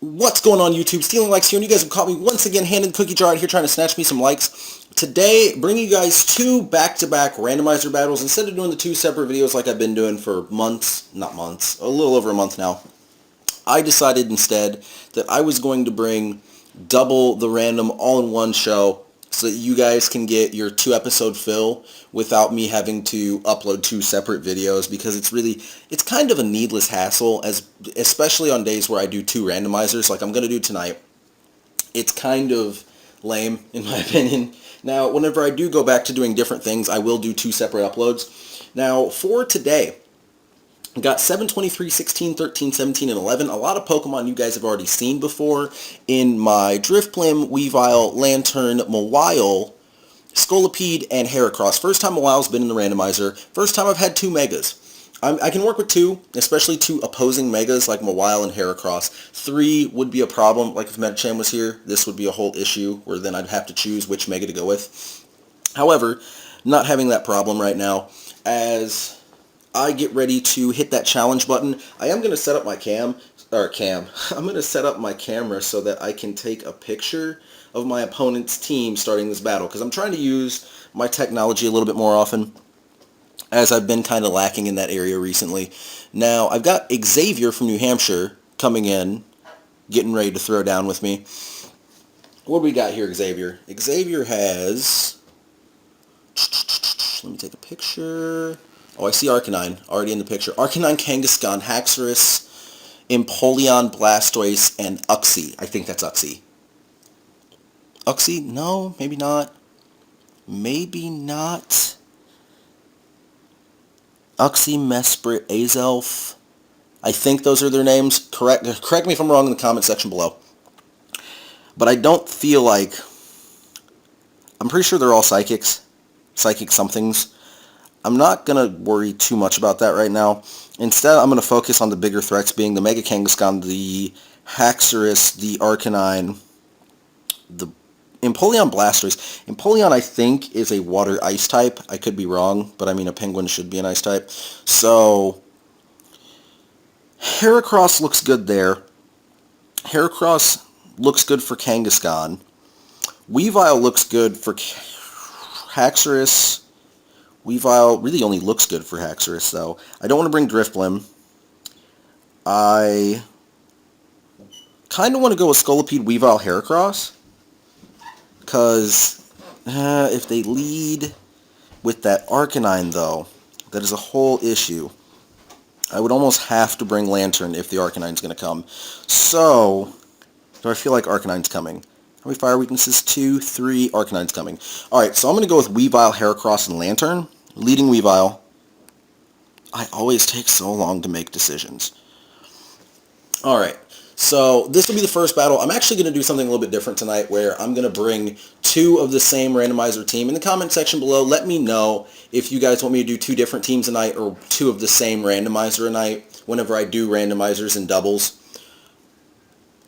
What's going on, YouTube? Stealing Likes here, and you guys have caught me once again handing the cookie jar out here trying to snatch me some likes. Today, bringing you guys two back-to-back randomizer battles. Instead of doing the two separate videos like I've been doing for months, not months, a little over a month now, I decided instead that I was going to bring double the random all-in-one show so that you guys can get your 2-episode fill without me having to upload two separate videos, because it's kind of a needless hassle, especially on days where I do two randomizers like I'm going to do tonight. It's kind of lame, in my opinion. Now, whenever I do go back to doing different things, I will do two separate uploads. Now, for today, we got 7, 23, 16, 13, 17, and 11. A lot of Pokemon you guys have already seen before in my Drifblim, Weavile, Lantern, Mawile, Scolipede, and Heracross. First time Mawile's been in the randomizer. First time I've had two Megas. I can work with two, especially two opposing Megas like Mawile and Heracross. Three would be a problem. Like if Medicham was here, this would be a whole issue where then I'd have to choose which Mega to go with. However, not having that problem right now, as I get ready to hit that challenge button, I am going to set up my I'm going to set up my camera so that I can take a picture of my opponent's team starting this battle, because I'm trying to use my technology a little bit more often, as I've been kind of lacking in that area recently. Now, I've got Xavier from New Hampshire coming in, getting ready to throw down with me. What do we got here, Xavier? Xavier has... Let me take a picture. Oh, I see Arcanine already in the picture. Arcanine, Kangaskhan, Haxorus, Empoleon, Blastoise, and Uxie. I think that's Uxie. Uxie? No, maybe not. Maybe not. Uxie, Mesprit, Azelf. I think those are their names. Correct me if I'm wrong in the comment section below. But I don't feel like... I'm pretty sure they're all psychics. Psychic somethings. I'm not going to worry too much about that right now. Instead, I'm going to focus on the bigger threats, being the Mega Kangaskhan, the Haxorus, the Arcanine, the Empoleon, Blastoise. Empoleon, I think, is a water-ice type. I could be wrong, but I mean, a penguin should be an ice type. So, Heracross looks good there. Heracross looks good for Kangaskhan. Weavile looks good for Haxorus. Weavile really only looks good for Haxorus, though. I don't want to bring Drifblim. I kind of want to go with Scolipede, Weavile, Heracross, because if they lead with that Arcanine, though, that is a whole issue. I would almost have to bring Lantern if the Arcanine's going to come. So, do I feel like Arcanine's coming? How many fire weaknesses? 2, 3, Arcanine's coming. Alright, so I'm going to go with Weavile, Heracross, and Lantern. Leading Weavile. I always take so long to make decisions. Alright, so this will be the first battle. I'm actually going to do something a little bit different tonight, where I'm going to bring two of the same randomizer team. In the comment section below, let me know if you guys want me to do two different teams tonight, or two of the same randomizer tonight, whenever I do randomizers and doubles.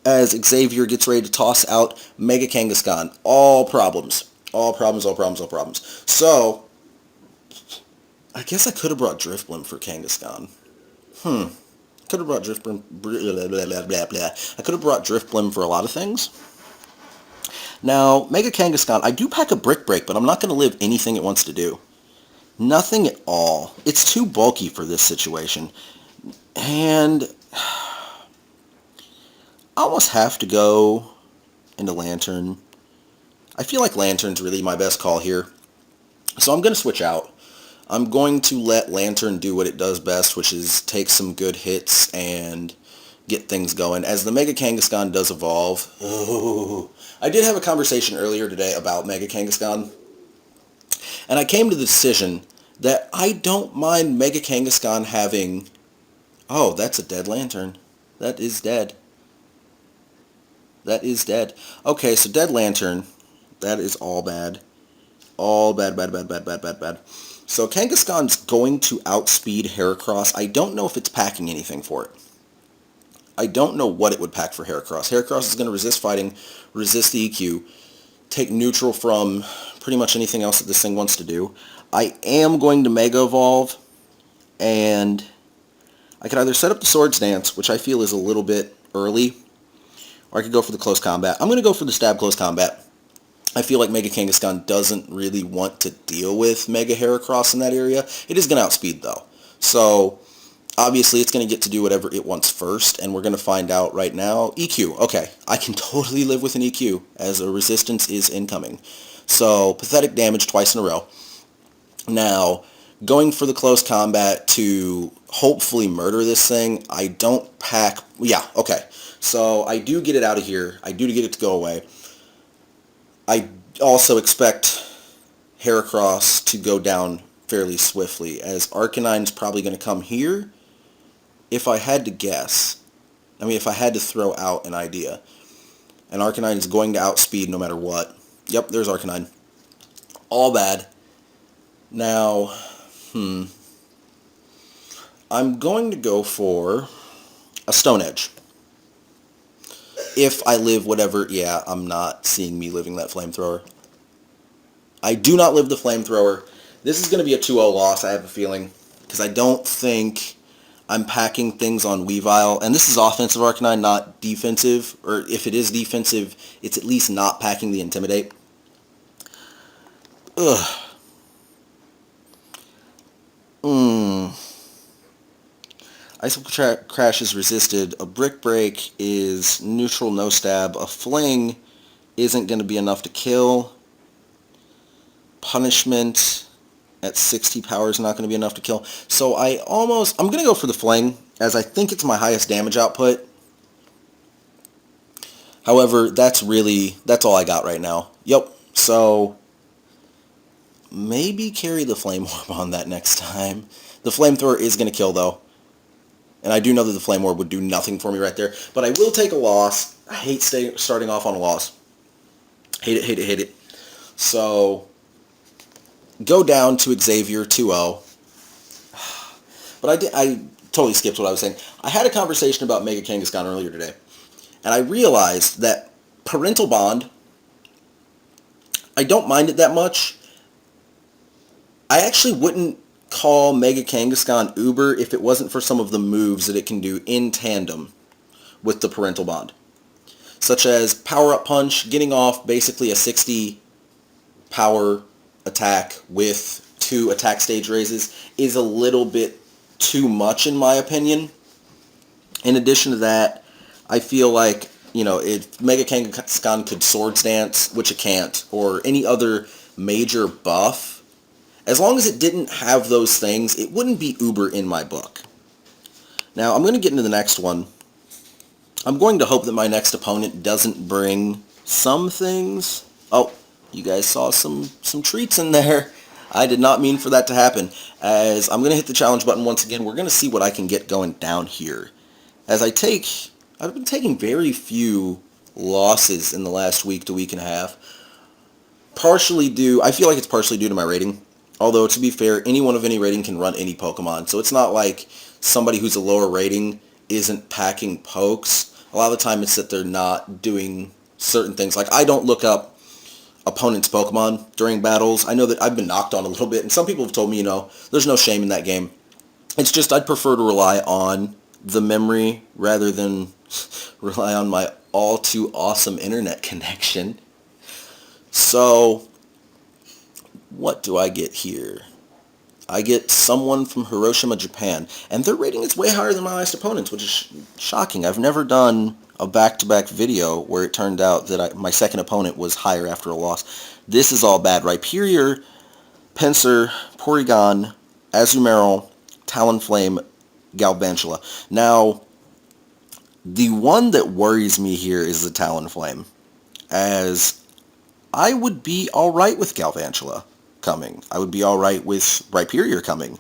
As Xavier gets ready to toss out Mega Kangaskhan. All problems. All problems, all problems, all problems. So, I guess I could have brought Drifblim for Kangaskhan. Could have brought Drifblim... Blah, blah, blah, blah, blah. I could have brought Drifblim for a lot of things. Now, Mega Kangaskhan, I do pack a Brick Break, but I'm not going to live anything it wants to do. Nothing at all. It's too bulky for this situation. And I almost have to go into Lantern. I feel like Lantern's really my best call here. So I'm going to switch out. I'm going to let Lantern do what it does best, which is take some good hits and get things going. As the Mega Kangaskhan does evolve... I did have a conversation earlier today about Mega Kangaskhan, and I came to the decision that I don't mind Mega Kangaskhan having... Oh, that's a dead Lantern. That is dead. That is dead. Okay, so dead Lantern. That is all bad. All bad, bad, bad, bad, bad, bad, bad. So Kangaskhan's going to outspeed Heracross. I don't know if it's packing anything for it. I don't know what it would pack for Heracross. Heracross is going to resist fighting, resist the EQ, take neutral from pretty much anything else that this thing wants to do. I am going to Mega Evolve, and I could either set up the Swords Dance, which I feel is a little bit early, or I could go for the close combat. I'm going to go for the stab close combat. I feel like Mega Kangaskhan doesn't really want to deal with Mega Heracross in that area. It is going to outspeed, though. So, obviously, it's going to get to do whatever it wants first, and we're going to find out right now. EQ. Okay, I can totally live with an EQ, as a resistance is incoming. So, pathetic damage twice in a row. Now, going for the close combat to hopefully murder this thing, I don't pack... Yeah, okay. So, I do get it out of here. I do get it to go away. I also expect Heracross to go down fairly swiftly, as Arcanine's probably going to come here. If I had to guess, I mean, if I had to throw out an idea, and Arcanine is going to outspeed no matter what. Yep, there's Arcanine. All bad. Now, I'm going to go for a Stone Edge. If I live whatever, yeah, I'm not seeing me living that Flamethrower. I do not live the Flamethrower. This is going to be a 2-0 loss, I have a feeling, because I don't think I'm packing things on Weavile. And this is offensive Arcanine, not defensive. Or if it is defensive, it's at least not packing the Intimidate. Ugh. Icicle Crash is resisted. A Brick Break is neutral, no stab. A Fling isn't going to be enough to kill. Punishment at 60 power is not going to be enough to kill. So I'm going to go for the Fling, as I think it's my highest damage output. However, that's all I got right now. Yep, so maybe carry the Flame Orb on that next time. The Flamethrower is going to kill, though. And I do know that the Flame Orb would do nothing for me right there. But I will take a loss. I hate starting off on a loss. Hate it, hate it, hate it. So, go down to Xavier 2-0. But I totally skipped what I was saying. I had a conversation about Mega Kangaskhan earlier today. And I realized that Parental Bond, I don't mind it that much. I actually wouldn't call Mega Kangaskhan Uber if it wasn't for some of the moves that it can do in tandem with the Parental Bond. Such as Power Up Punch, getting off basically a 60 power attack with 2 attack stage raises is a little bit too much in my opinion. In addition to that, I feel like, if Mega Kangaskhan could Swords Dance, which it can't, or any other major buff, as long as it didn't have those things, it wouldn't be Uber in my book. Now, I'm going to get into the next one. I'm going to hope that my next opponent doesn't bring some things. Oh, you guys saw some treats in there. I did not mean for that to happen. As I'm going to hit the challenge button once again, we're going to see what I can get going down here. As I've been taking very few losses in the last week to week and a half. I feel like it's partially due to my rating. Although, to be fair, anyone of any rating can run any Pokemon. So it's not like somebody who's a lower rating isn't packing pokes. A lot of the time it's that they're not doing certain things. Like, I don't look up opponents' Pokemon during battles. I know that I've been knocked on a little bit, and some people have told me, there's no shame in that game. It's just I'd prefer to rely on the memory rather than rely on my all-too-awesome internet connection. So, what do I get here? I get someone from Hiroshima, Japan, and their rating is way higher than my last opponents, which is shocking. I've never done a back-to-back video where it turned out that my second opponent was higher after a loss. This is all bad. Rhyperior, Pinsir, Porygon, Azumarill, Talonflame, Galvantula. Now, the one that worries me here is the Talonflame, as I would be alright with Galvantula coming. I would be alright with Rhyperior coming.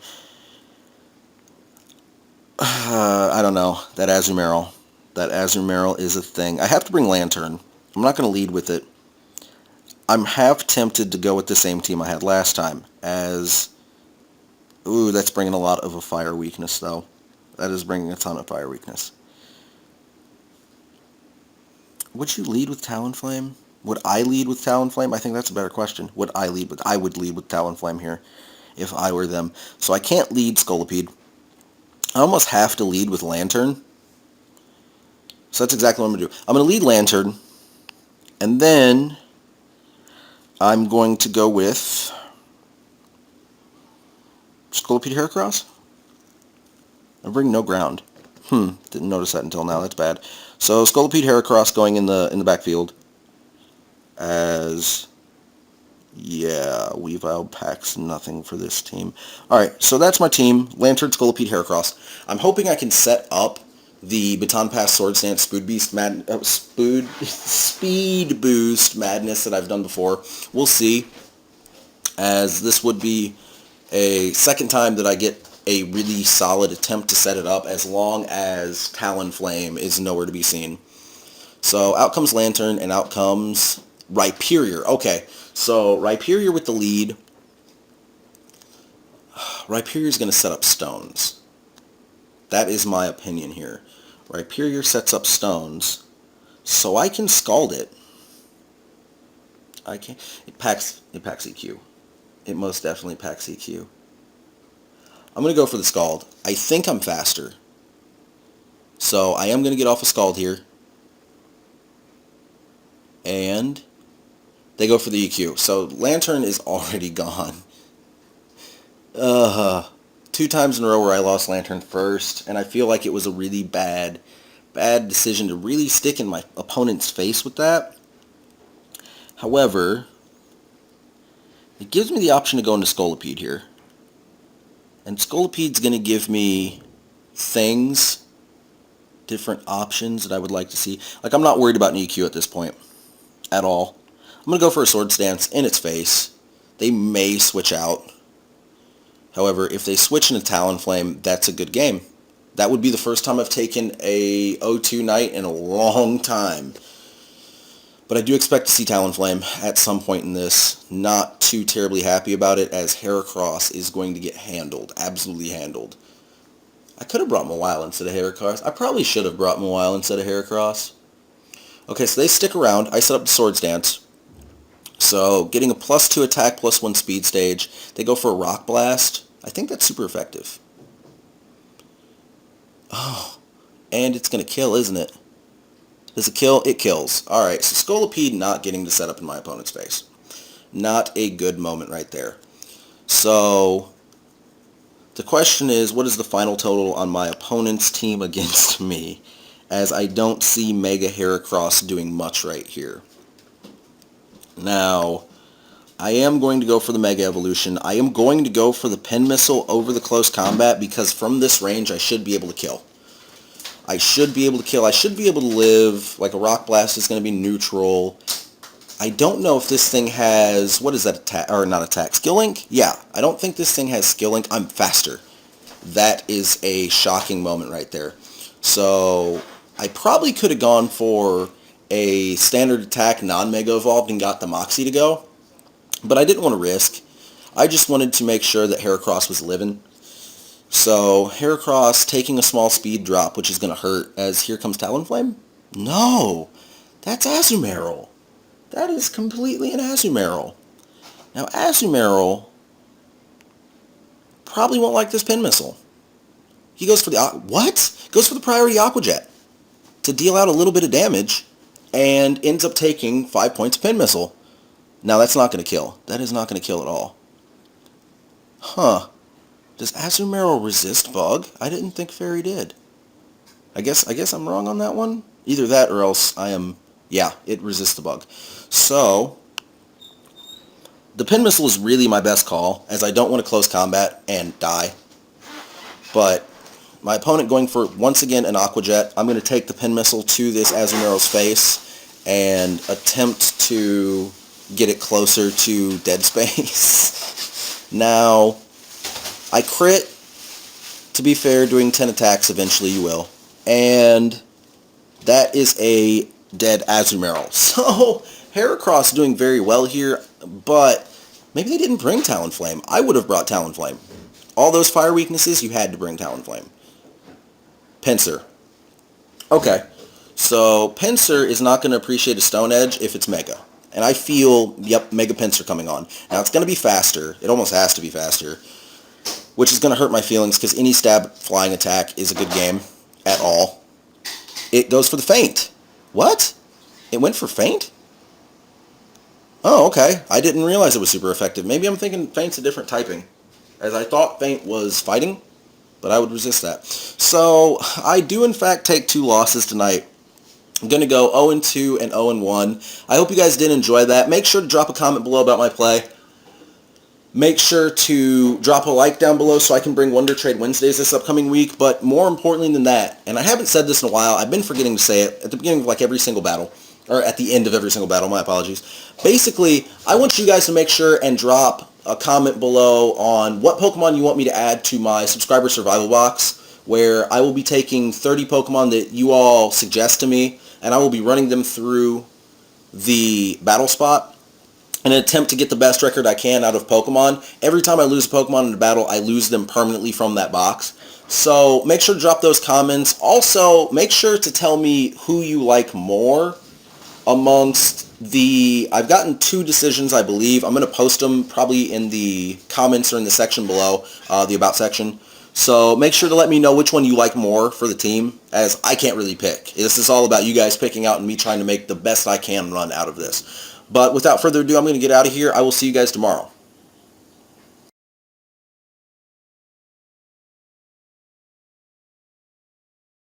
I don't know. That Azumarill is a thing. I have to bring Lantern. I'm not going to lead with it. I'm half tempted to go with the same team I had last time, as... Ooh, that's bringing a lot of a fire weakness, though. That is bringing a ton of fire weakness. Would you lead with Talonflame? Would I lead with Talonflame? I think that's a better question. I would lead with Talonflame here if I were them. So I can't lead Scolipede. I almost have to lead with Lantern. So that's exactly what I'm going to do. I'm going to lead Lantern, and then I'm going to go with Scolipede Heracross. I bring no ground. Didn't notice that until now. That's bad. So Scolipede Heracross going in the backfield. As Weavile packs nothing for this team. Alright, so that's my team. Lantern, Scolipede, Heracross. I'm hoping I can set up the Baton Pass Sword Stance Speed Boost Madness that I've done before. We'll see, as this would be a second time that I get a really solid attempt to set it up, as long as Talonflame is nowhere to be seen. So out comes Lantern, and out comes Rhyperior. Okay, so Rhyperior with the lead. Rhyperior's going to set up stones. That is my opinion here. Rhyperior sets up stones, so I can Scald it. I can. It packs EQ. It most definitely packs EQ. I'm going to go for the Scald. I think I'm faster, so I am going to get off a Scald here. And they go for the EQ. So Lantern is already gone. 2 times in a row where I lost Lantern first, and I feel like it was a really bad decision to really stick in my opponent's face with that. However, it gives me the option to go into Scolipede here. And Scolipede's going to give me things, different options that I would like to see. Like, I'm not worried about an EQ at this point at all. I'm going to go for a Sword Stance in its face. They may switch out. However, if they switch into Talonflame, that's a good game. That would be the first time I've taken a O2 Knight in a long time. But I do expect to see Talonflame at some point in this. Not too terribly happy about it, as Heracross is going to get handled. Absolutely handled. I could have brought Mawile instead of Heracross. I probably should have brought Mawile instead of Heracross. Okay, so they stick around. I set up the Sword Stance. So getting a +2 attack, +1 speed stage. They go for a Rock Blast. I think that's super effective. Oh, and it's going to kill, isn't it? Does it kill? It kills. Alright, so Scolipede not getting to set up in my opponent's face. Not a good moment right there. So the question is, what is the final total on my opponent's team against me? As I don't see Mega Heracross doing much right here. Now, I am going to go for the Mega Evolution. I am going to go for the Pin Missile over the Close Combat, because from this range I should be able to kill. I should be able to kill. I should be able to live. Like, a Rock Blast is going to be neutral. I don't know if this thing has... What is that attack? Or not attack. Skill Link? Yeah. I don't think this thing has Skill Link. I'm faster. That is a shocking moment right there. So I probably could have gone for a standard attack non-Mega Evolved and got the Moxie to go. But I didn't want to risk. I just wanted to make sure that Heracross was living. So Heracross taking a small speed drop, which is going to hurt, as here comes Talonflame. No! That's Azumarill. That is completely an Azumarill. Now Azumarill probably won't like this Pin Missile. He goes for the... What? Goes for the Priority Aqua Jet to deal out a little bit of damage, and ends up taking 5 points of Pin Missile. Now that's not going to kill. That is not going to kill at all. Huh. Does Azumarill resist Bug? I didn't think Fairy did. I guess I'm wrong on that one. Either that or else I am... Yeah, it resists the Bug. So, the Pin Missile is really my best call, as I don't want to close combat and die. But my opponent going for, once again, an Aqua Jet. I'm going to take the Pin Missile to this Azumarill's face and attempt to get it closer to dead space. Now, I crit. To be fair, doing 10 attacks, eventually you will. And that is a dead Azumarill. So, Heracross doing very well here, but maybe they didn't bring Talonflame. I would have brought Talonflame. All those fire weaknesses, you had to bring Talonflame. Pinsir. Okay, so Pinsir is not going to appreciate a Stone Edge if it's Mega. And I feel, yep, Mega Pinsir coming on. Now, it's going to be faster. It almost has to be faster. Which is going to hurt my feelings, because any stab flying attack is a good game at all. it goes for the feint. What? It went for feint? Oh, okay. I didn't realize it was super effective. Maybe I'm thinking feint's a different typing, as I thought feint was fighting, but I would resist that. So I do in fact take 2 losses tonight. I'm going to go 0-2 and 0-1. I hope you guys did enjoy that. Make sure to drop a comment below about my play. Make sure to drop a like down below so I can bring Wonder Trade Wednesdays this upcoming week. But more importantly than that, and I haven't said this in a while, I've been forgetting to say it at the beginning of like every single battle, or at the end of every single battle, my apologies. Basically, I want you guys to make sure and drop a comment below on what Pokemon you want me to add to my subscriber survival box, where I will be taking 30 Pokemon that you all suggest to me, and I will be running them through the battle spot in an attempt to get the best record I can out of Pokemon. Every time I lose a Pokemon in a battle, I lose them permanently from that box. So make sure to drop those comments. Also, make sure to tell me who you like more amongst I've gotten 2 decisions, I believe. I'm going to post them probably in the comments or in the section below, the About section. So make sure to let me know which one you like more for the team, as I can't really pick. This is all about you guys picking out and me trying to make the best I can run out of this. But without further ado, I'm going to get out of here. I will see you guys tomorrow.